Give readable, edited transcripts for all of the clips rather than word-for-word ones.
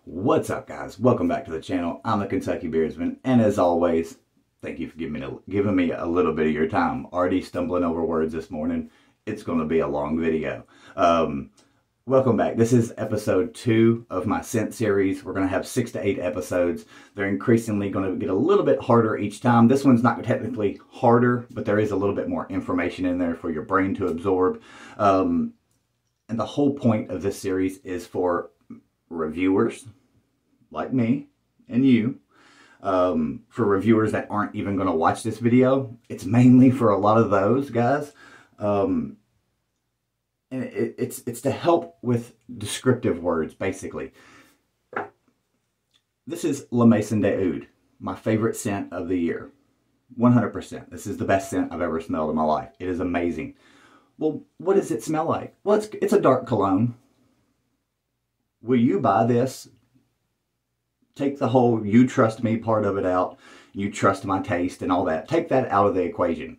What's up, guys? Welcome back to the channel. I'm the Kentucky Beardsman, and as always, thank you for giving me a little bit of your time. Already stumbling over words this morning. It's going to be a long video. Welcome back. This is episode 2 of my scent series. We're going to have 6 to 8 episodes. They're increasingly going to get a little bit harder each time. This one's not technically harder, but there is a little bit more information in there for your brain to absorb. And the whole point of this series is for reviewers like me and you, for reviewers that aren't even going to watch this video. It's mainly for a lot of those guys, and it's to help with descriptive words, basically. This is La Maison de Oud, my favorite scent of the year. 100%. This is the best scent I've ever smelled in my life. It is amazing. Well, what does it smell like? Well, it's a dark cologne. Will you buy this? Take the whole you trust me part of it out. You trust my taste and all that. Take that out of the equation.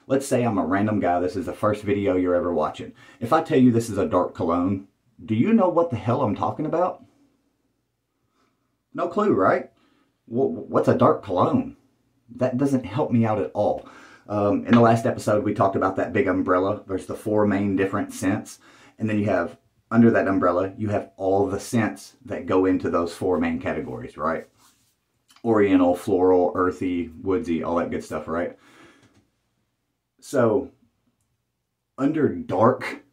Let's say I'm a random guy. This is the first video you're ever watching. If I tell you this is a dark cologne, do you know what the hell I'm talking about? No clue, right? What's a dark cologne? That doesn't help me out at all. In the last episode, we talked about that big umbrella. There's the 4 main different scents. And then you have, under that umbrella, you have all the scents that go into those 4 main categories, right? Oriental, floral, earthy, woodsy, all that good stuff, right? So, under dark,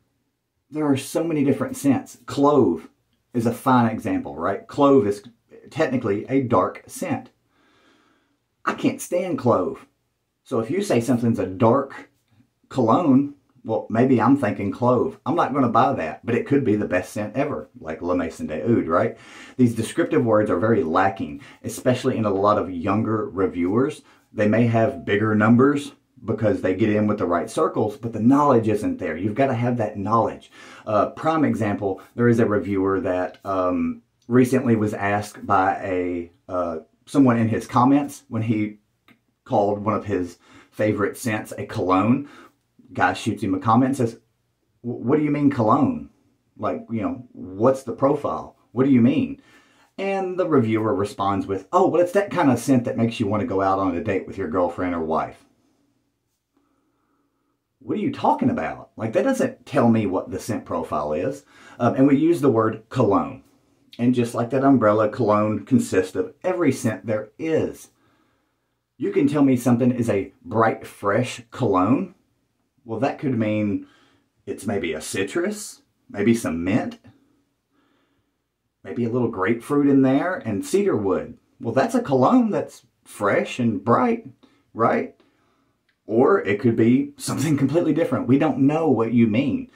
there are so many different scents. Clove is a fine example, right? Clove is technically a dark scent. I can't stand clove. So if you say something's a dark cologne, well, maybe I'm thinking clove. I'm not going to buy that, but it could be the best scent ever, like La Maison de Oud, right? These descriptive words are very lacking, especially in a lot of younger reviewers. They may have bigger numbers because they get in with the right circles, but the knowledge isn't there. You've got to have that knowledge. Prime example, there is a reviewer that recently was asked by someone in his comments when he called one of his favorite scents a cologne. Guy shoots him a comment and says, what do you mean cologne? Like, you know, what's the profile? What do you mean? And the reviewer responds with, oh, well, it's that kind of scent that makes you want to go out on a date with your girlfriend or wife. What are you talking about? Like, that doesn't tell me what the scent profile is. And we use the word cologne. And just like that umbrella, cologne consists of every scent there is. You can tell me something is a bright, fresh cologne. Well, that could mean it's maybe a citrus, maybe some mint, maybe a little grapefruit in there, and cedar wood. Well, that's a cologne that's fresh and bright, right? Or it could be something completely different. We don't know what you mean.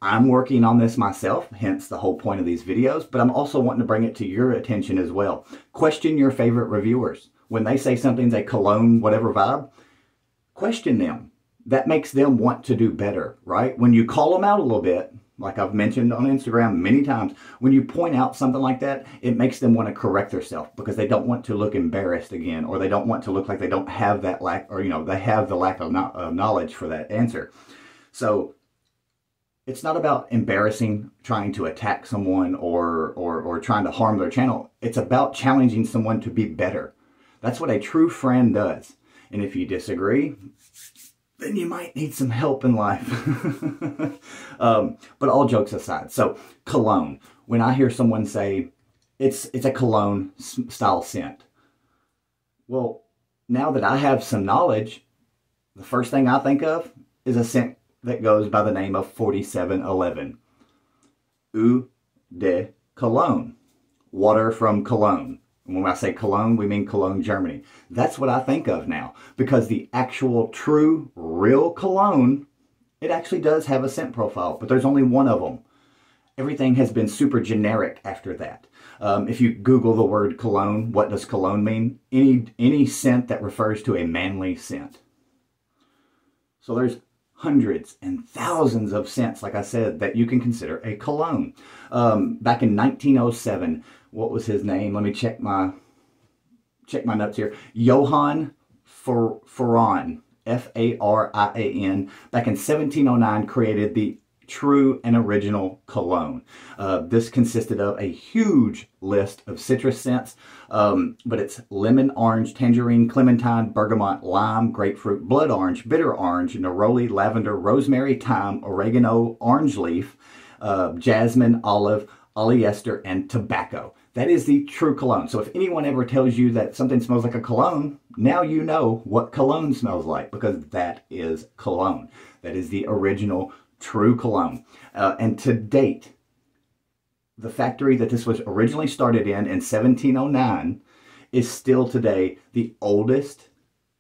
I'm working on this myself, hence the whole point of these videos, but I'm also wanting to bring it to your attention as well. Question your favorite reviewers. When they say something's a cologne, whatever vibe, question them. That makes them want to do better, right? When you call them out a little bit, like I've mentioned on Instagram many times, when you point out something like that, it makes them want to correct themselves because they don't want to look embarrassed again, or they don't want to look like they don't have that lack, or, you know, they have the lack of knowledge for that answer. So it's not about embarrassing, trying to attack someone or trying to harm their channel. It's about challenging someone to be better. That's what a true friend does. And if you disagree, then you might need some help in life. But all jokes aside, so cologne. When I hear someone say it's a cologne style scent, well, now that I have some knowledge, the first thing I think of is a scent that goes by the name of 4711. Eau de Cologne. Water from Cologne. And when I say Cologne, we mean Cologne, Germany. That's what I think of now. Because the actual, true, real cologne, it actually does have a scent profile, but there's only one of them. Everything has been super generic after that. If you Google the word cologne, what does cologne mean? Any scent that refers to a manly scent. So there's hundreds and thousands of scents, like I said, that you can consider a cologne. Back in 1907, what was his name? Let me check my notes here. Johann Faran, F-A-R-I-A-N, back in 1709 created the true and original cologne. This consisted of a huge list of citrus scents, but it's lemon, orange, tangerine, clementine, bergamot, lime, grapefruit, blood orange, bitter orange, neroli, lavender, rosemary, thyme, oregano, orange leaf, jasmine, olive, polyester, and tobacco. That is the true cologne. So if anyone ever tells you that something smells like a cologne, now you know what cologne smells like, because that is cologne. That is the original true cologne. And to date, the factory that this was originally started in 1709 is still today the oldest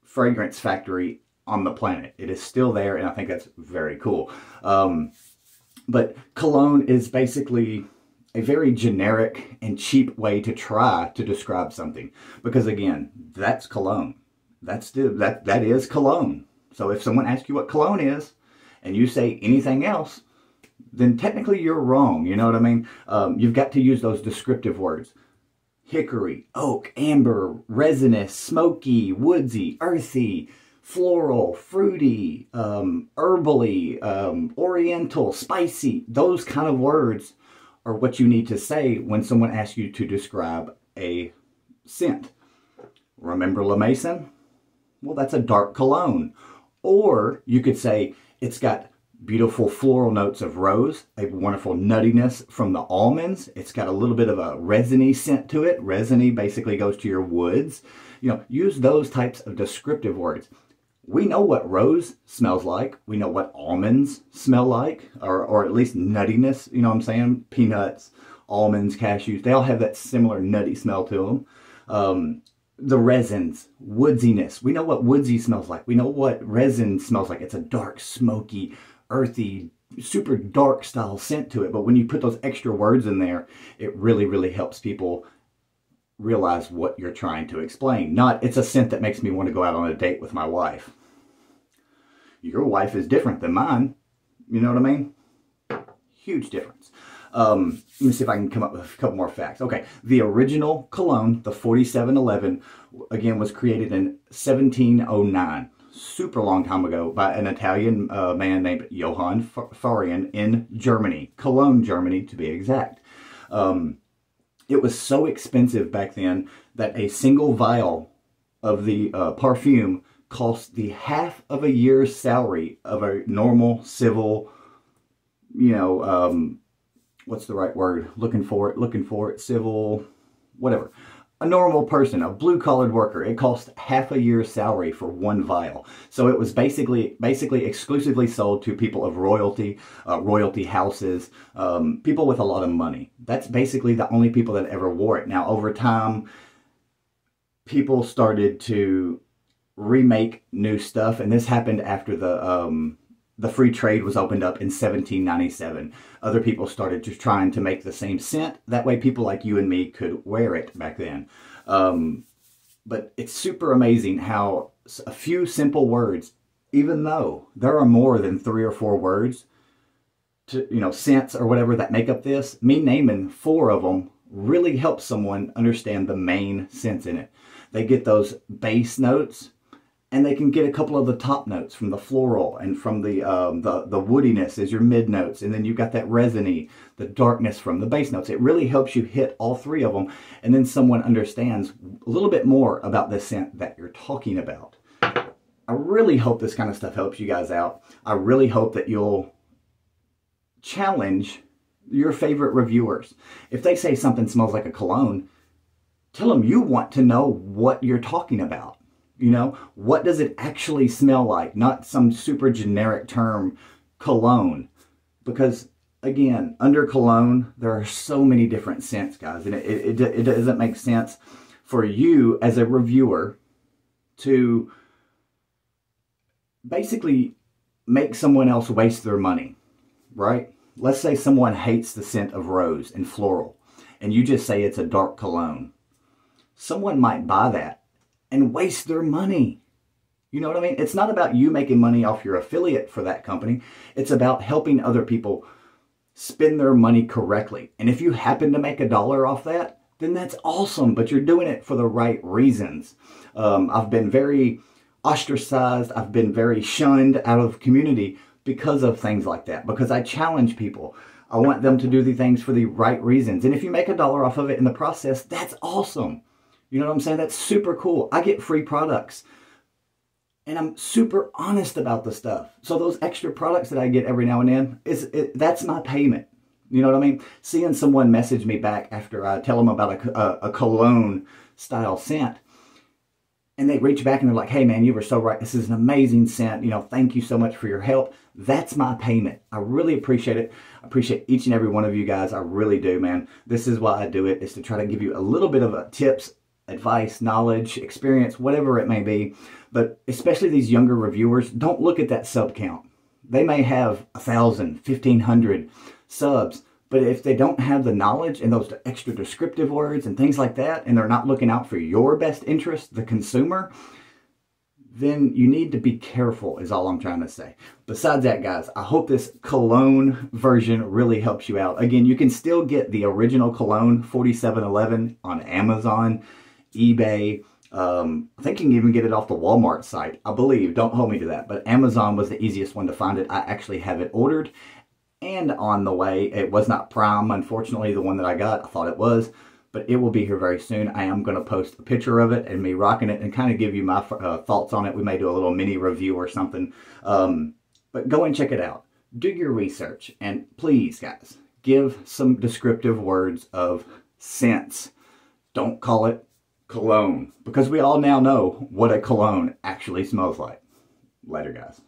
fragrance factory on the planet. It is still there, and I think that's very cool. But cologne is basically a very generic and cheap way to try to describe something, because again, that's cologne. That is cologne. So if someone asks you what cologne is and you say anything else, then technically you're wrong. You know what I mean? You've got to use those descriptive words: hickory, oak, amber, resinous, smoky, woodsy, earthy, floral, fruity, herbally, oriental, spicy. Those kind of words are what you need to say when someone asks you to describe a scent. Remember La Maison? Well, that's a dark cologne. Or you could say it's got beautiful floral notes of rose, a wonderful nuttiness from the almonds. It's got a little bit of a resiny scent to it. Resiny basically goes to your woods. You know, use those types of descriptive words. We know what rose smells like. We know what almonds smell like, or at least nuttiness, you know what I'm saying? Peanuts, almonds, cashews, they all have that similar nutty smell to them. The resins, woodsiness. We know what woodsy smells like. We know what resin smells like. It's a dark, smoky, earthy, super dark style scent to it. But when you put those extra words in there, it really, really helps people realize what you're trying to explain. Not, it's a scent that makes me want to go out on a date with my wife. Your wife is different than mine. You know what I mean? Huge difference. Let me see if I can come up with a couple more facts. Okay, the original cologne, the 4711, again, was created in 1709. Super long time ago by an Italian man named Johann Farian in Germany. Cologne, Germany, to be exact. It was so expensive back then that a single vial of the perfume cost the half of a year's salary of a normal civil, you know, what's the right word? Looking for it, civil, whatever. A normal person, a blue-collared worker, it cost half a year's salary for one vial. So it was basically exclusively sold to people of royalty, royalty houses, people with a lot of money. That's basically the only people that ever wore it. Now, over time, people started to remake new stuff, and this happened after the free trade was opened up in 1797. Other people started just trying to make the same scent. That way people like you and me could wear it back then. But it's super amazing how a few simple words, even though there are more than 3 or 4 words, to, you know, scents or whatever that make up this, me naming 4 of them really helps someone understand the main scents in it. They get those base notes, and they can get a couple of the top notes from the floral, and from the woodiness is your mid notes, and then you've got that resiny, the darkness from the base notes. It really helps you hit all 3 of them, and then someone understands a little bit more about the scent that you're talking about. I really hope this kind of stuff helps you guys out. I really hope that you'll challenge your favorite reviewers. If they say something smells like a cologne, tell them you want to know what you're talking about. You know, what does it actually smell like? Not some super generic term, cologne. Because, again, under cologne, there are so many different scents, guys. And it doesn't make sense for you as a reviewer to basically make someone else waste their money, right? Let's say someone hates the scent of rose and floral, and you just say it's a dark cologne. Someone might buy that and waste their money. You know what I mean? It's not about you making money off your affiliate for that company. It's about helping other people spend their money correctly. And if you happen to make $1 off that, then that's awesome, but you're doing it for the right reasons. I've been very ostracized. I've been very shunned out of community because of things like that, because I challenge people. I want them to do the things for the right reasons. And if you make $1 off of it in the process, that's awesome. You know what I'm saying? That's super cool. I get free products. And I'm super honest about the stuff. So those extra products that I get every now and then, that's my payment. You know what I mean? Seeing someone message me back after I tell them about a cologne style scent, and they reach back and they're like, hey man, you were so right. This is an amazing scent. You know, thank you so much for your help. That's my payment. I really appreciate it. I appreciate each and every one of you guys. I really do, man. This is why I do it, is to try to give you a little bit of tips, advice, knowledge, experience, whatever it may be. But especially these younger reviewers, don't look at that sub count. They may have 1,000, 1,500 subs, but if they don't have the knowledge and those extra descriptive words and things like that, and they're not looking out for your best interest, the consumer, then you need to be careful, is all I'm trying to say. Besides that, guys, I hope this cologne version really helps you out. Again, you can still get the original cologne, 4711, on Amazon, eBay. I think you can even get it off the Walmart site, I believe. Don't hold me to that. But Amazon was the easiest one to find it. I actually have it ordered and on the way. It was not Prime, unfortunately, the one that I got. I thought it was, but it will be here very soon. I am going to post a picture of it and me rocking it and kind of give you my thoughts on it. We may do a little mini review or something. But go and check it out. Do your research. And please, guys, give some descriptive words of scents. Don't call it cologne, because we all now know what a cologne actually smells like. Later, guys.